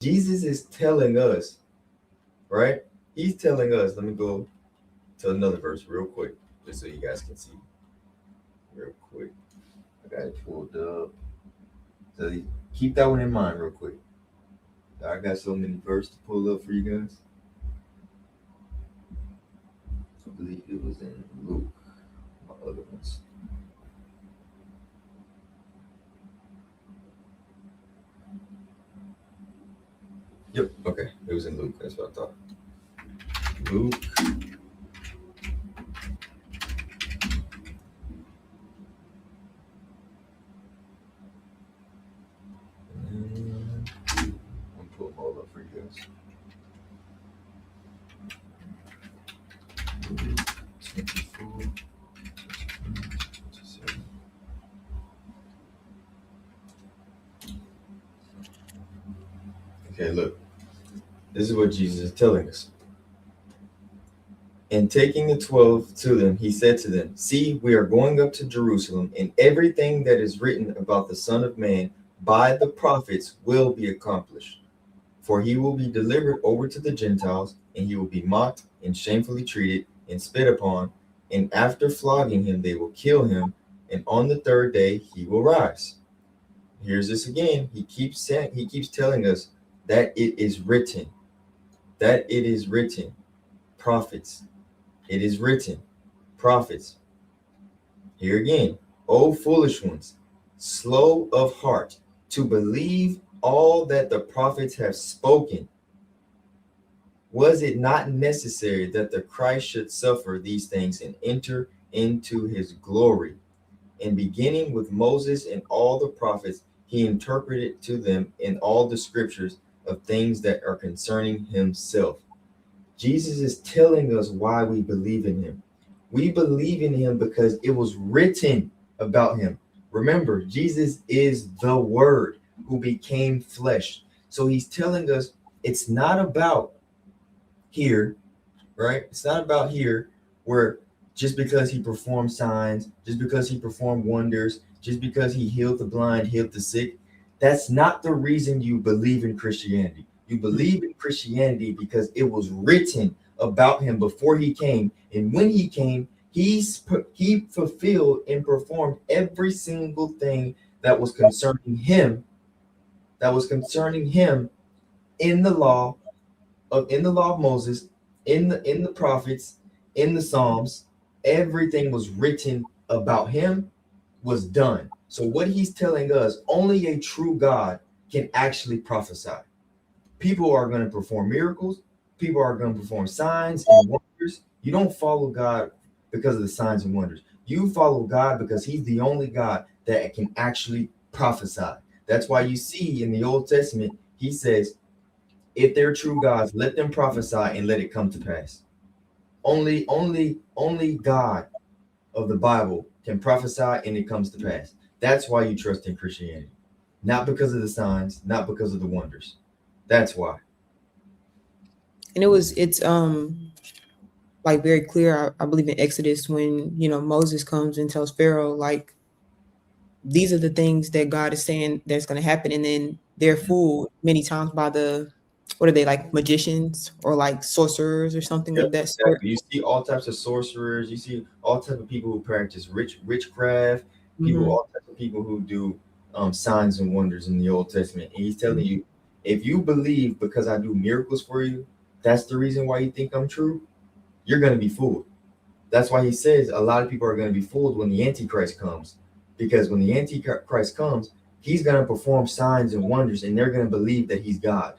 Jesus is telling us, right? He's telling us, let me go to another verse real quick, just so you guys can see real quick. I got it pulled up. So keep that one in mind real quick. I got so many verses to pull up for you guys. I believe it was in Luke, my other ones. Yep, okay. It was in Luke. That's what I thought. Luke. I'm pulling all up for you guys. Luke 24, 27. Okay, look. This is what Jesus is telling us. And taking the 12 to them, he said to them, see, we are going up to Jerusalem, and everything that is written about the Son of Man by the prophets will be accomplished. For he will be delivered over to the Gentiles, and he will be mocked and shamefully treated and spit upon. And after flogging him, they will kill him. And on the third day, he will rise. Here's this again. He keeps telling us that it is written, that it is written, prophets. It is written, prophets. Here again, O foolish ones, slow of heart to believe all that the prophets have spoken. Was it not necessary that the Christ should suffer these things and enter into his glory? And beginning with Moses and all the prophets, he interpreted to them in all the scriptures of things that are concerning himself. Jesus is telling us why we believe in him. We believe in him because it was written about him. Remember, Jesus is the Word who became flesh. So he's telling us it's not about here, right? It's not about here where just because he performed signs, just because he performed wonders, just because he healed the blind, healed the sick. That's not the reason you believe in Christianity. You believe in Christianity because it was written about him before he came. And when he came, he fulfilled and performed every single thing that was concerning him, in the law of Moses, in the prophets, in the Psalms. Everything was written about him, was done. So what he's telling us, only a true God can actually prophesy. People are going to perform miracles. People are going to perform signs and wonders. You don't follow God because of the signs and wonders. You follow God because he's the only God that can actually prophesy. That's why you see in the Old Testament, he says, if they're true gods, let them prophesy and let it come to pass. Only God of the Bible can prophesy and it comes to pass. That's why you trust in Christianity. Not because of the signs, not because of the wonders. That's why. And it's like very clear, I believe in Exodus, when Moses comes and tells Pharaoh, like, these are the things that God is saying that's going to happen, and then they're fooled many times by what are they, like magicians or like sorcerers or something Yep, of that sort. exactly. You see all types of sorcerers. You see all types of people who practice witchcraft. Mm-hmm. All types of people who do signs and wonders in the Old Testament. And he's telling you, if you believe because I do miracles for you, that's the reason why you think I'm true. You're going to be fooled. That's why he says a lot of people are going to be fooled when the Antichrist comes, because when the Antichrist comes, he's going to perform signs and wonders, and they're going to believe that he's God.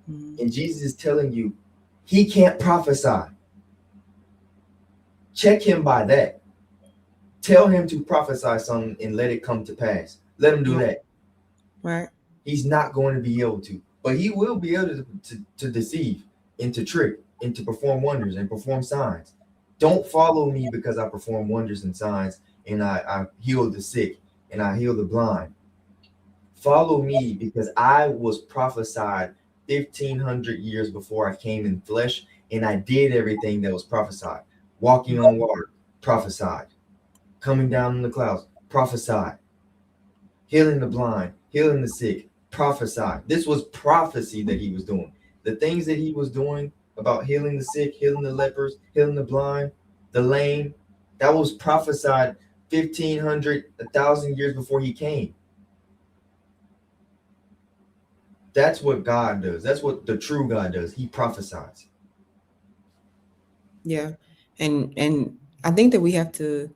Mm-hmm. And Jesus is telling you, he can't prophesy. Check him by that. Tell him to prophesy something and let it come to pass. Let him do that. Right. He's not going to be able to, but he will be able to deceive and to trick and to perform wonders and perform signs. Don't follow me because I perform wonders and signs and I heal the sick and I heal the blind. Follow me because I was prophesied 1,500 years before I came in flesh, and I did everything that was prophesied. Walking on water, prophesied. Coming down in the clouds, prophesied. Healing the blind, healing the sick, prophesied. This was prophecy that he was doing. The things that he was doing about healing the sick, healing the lepers, healing the blind, the lame, that was prophesied 1,500, 1,000 years before he came. That's what God does. That's what the true God does. He prophesies. Yeah. And I think that we have to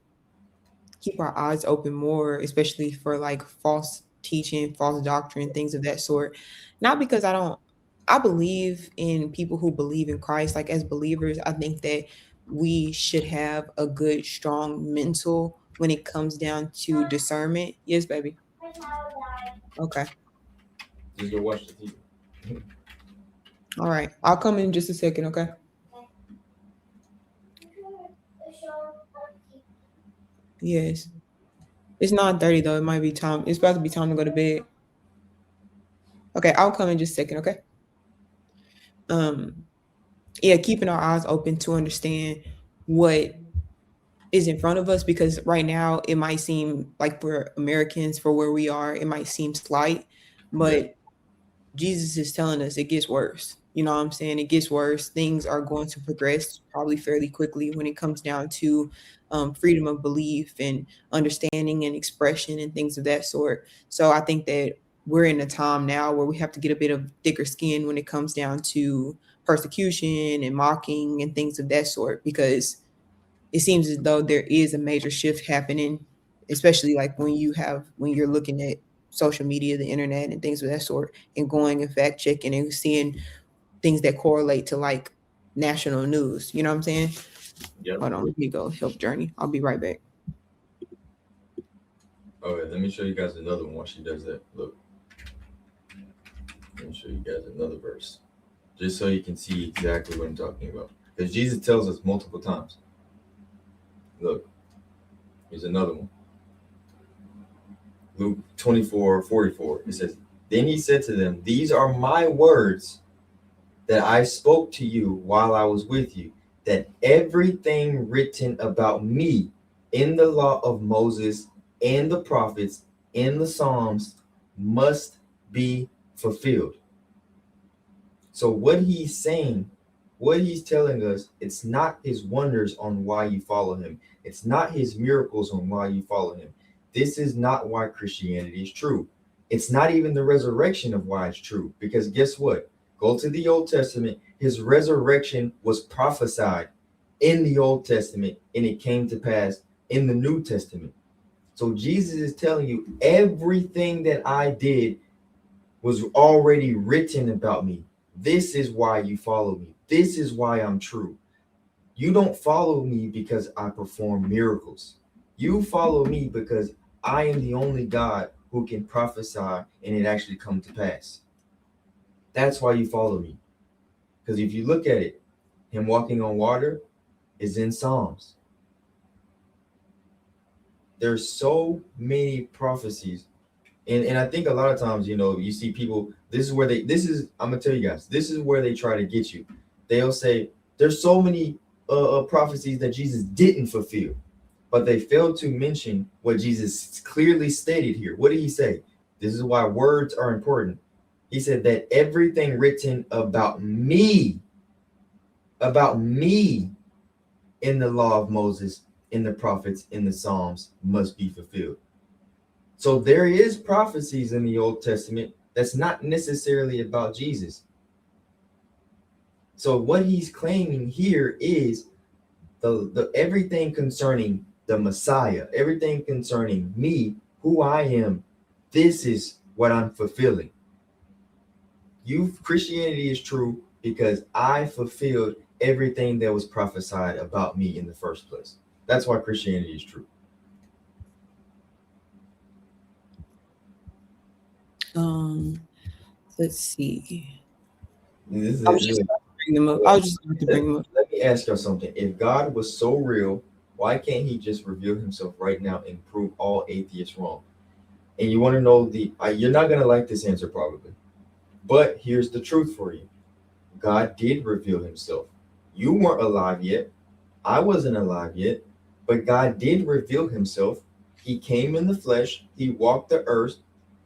keep our eyes open more, especially for like false teaching, false doctrine, things of that sort. Not because I believe in people who believe in Christ. Like as believers, I think that we should have a good, strong mental when it comes down to discernment. Yes, baby. Okay. Just go watch the TV. All right. I'll come in just a second, okay? Yes. It's 9:30 though. It might be time. It's about to be time to go to bed. Okay, I'll come in just a second, okay? Um, yeah, keeping our eyes open to understand what is in front of us because right now it might seem like for Americans, for where we are, it might seem slight, Yeah. but Jesus is telling us it gets worse. You know what I'm saying? It gets worse. Things are going to progress probably fairly quickly when it comes down to freedom of belief and understanding and expression and things of that sort. So I think that we're in a time now where we have to get a bit of thicker skin when it comes down to persecution and mocking and things of that sort because it seems as though there is a major shift happening, especially like when you're looking at social media, the internet, and things of that sort, and going and fact checking and seeing things that correlate to like national news. You know what I'm saying? Yep. Hold on, let me go health journey. I'll be right back. All right, let me show you guys another one while she does that. Look, let me show you guys another verse, just so you can see exactly what I'm talking about. Because Jesus tells us multiple times. Look, here's another one. Luke 24:44. It says, "Then he said to them, These are my words that I spoke to you while I was with you, that everything written about me in the law of Moses and the prophets in the Psalms must be fulfilled." So what he's saying, what he's telling us, it's not his wonders on why you follow him. It's not his miracles on why you follow him. This is not why Christianity is true. It's not even the resurrection of why it's true. Because guess what? Go to the Old Testament. His resurrection was prophesied in the Old Testament, and it came to pass in the New Testament. So Jesus is telling you everything that I did was already written about me. This is why you follow me. This is why I'm true. You don't follow me because I perform miracles. You follow me because I am the only God who can prophesy and it actually come to pass. That's why you follow me. Because if you look at it, him walking on water is in Psalms. There's so many prophecies. And I think a lot of times, you see people, I'm gonna tell you guys, this is where they try to get you. They'll say there's so many prophecies that Jesus didn't fulfill, but they failed to mention what Jesus clearly stated here. What did he say? This is why words are important. He said that everything written about me in the law of Moses, in the prophets, in the Psalms must be fulfilled. So there is prophecies in the Old Testament that's not necessarily about Jesus. So what he's claiming here is the everything concerning the Messiah, everything concerning me, who I am, this is what I'm fulfilling. Christianity is true because I fulfilled everything that was prophesied about me in the first place. That's why Christianity is true. Let's see. This I was is, just about to bring them up. I was just about to bring them up. let me ask y'all something. If God was so real, why can't he just reveal himself right now and prove all atheists wrong? And you want to know you're not going to like this answer probably, but here's the truth for you. God did reveal himself. You weren't alive yet. I wasn't alive yet, but God did reveal himself. He came in the flesh. He walked the earth.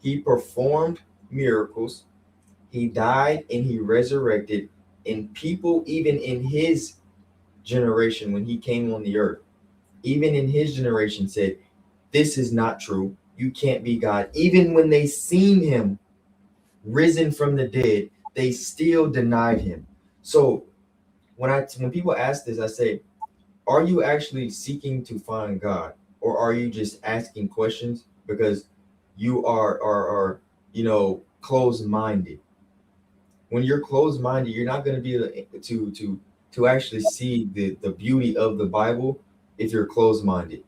He performed miracles. He died and he resurrected, and people, even in his generation, when he came on the earth, even in his generation, said, "This is not true. You can't be God." Even when they seen him risen from the dead, they still denied him. So when people ask this, I say, are you actually seeking to find God, or are you just asking questions because you are closed minded? When you're closed minded, you're not going to be able to actually see the beauty of the Bible if you're closed minded.